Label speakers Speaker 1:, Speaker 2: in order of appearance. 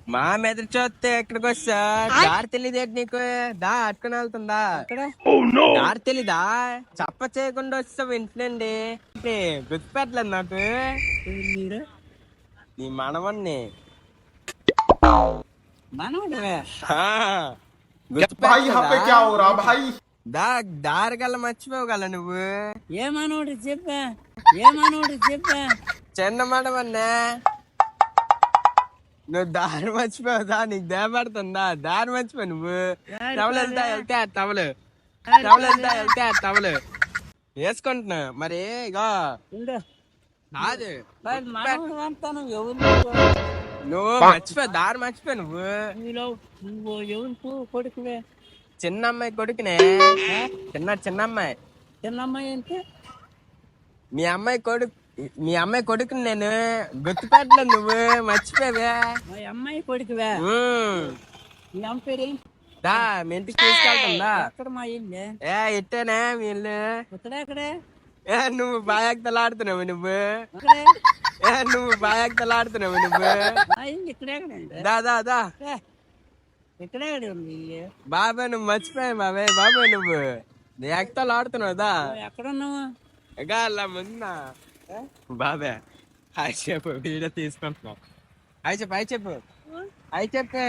Speaker 1: మా మీద చూస్తే ఎక్కడికి వస్తా దారి తెలియదేంటి నీకు దా అట్టుకుని వెళ్తుందా దారి తెలీదా చెప్ప చేయకుండా వస్తావు ఇంట్లోండి గుర్తుపెట్టలేదు నాకు నీ మనవన్ని దారి గల మర్చిపోగల నువ్వు
Speaker 2: ఏమనోడు చెప్పా
Speaker 1: చిన్న మనవన్నే నువ్వు దారి మర్చిపోదా నీకు దేపడుతుందా దారి మర్చిపో నువ్వు టవలు వెళ్తే టవలు వేసుకుంటున్నా మరి ఇగో కాదు నువ్వు మర్చిపో దారి మర్చిపో నువ్వు
Speaker 2: కొడుకువే
Speaker 1: చిన్న అమ్మాయి కొడుకునే చిన్న
Speaker 2: చిన్నమ్మాయి అంటే
Speaker 1: మీ అమ్మాయి కొడుకుని నేను గుర్తుపెట్టలేదు నువ్వు మర్చిపోవే
Speaker 2: మా అమ్మాయి కొడుకువే మీ అమ్మ పేరు
Speaker 1: దా మీ ఇంటికి తీసుకెళ్తుందా
Speaker 2: ఎక్కడ మా ఇల్లు
Speaker 1: ఇట్టేనే మీ ఇల్లు
Speaker 2: ఎక్కడే
Speaker 1: నువ్వు బాయాక్తలాడుతున్నావు నువ్వు బాయాక్తలాడుతున్నావు నువ్వు
Speaker 2: మా ఇల్లు ఇక్కడే
Speaker 1: దా
Speaker 2: ఇక్కడే ఉంది
Speaker 1: బాబాయ్ నువ్వు మర్చిపోయావు బాబాయ్ నువ్వు ఎక్తలు ఆడుతున్నావు దా
Speaker 2: ఎక్కడున్నావు
Speaker 1: అలా ముందునా బాబాయ్ హాయ్ చెప్పు వీడియో తీసుకుంటున్నావు హాయ్ చెప్పు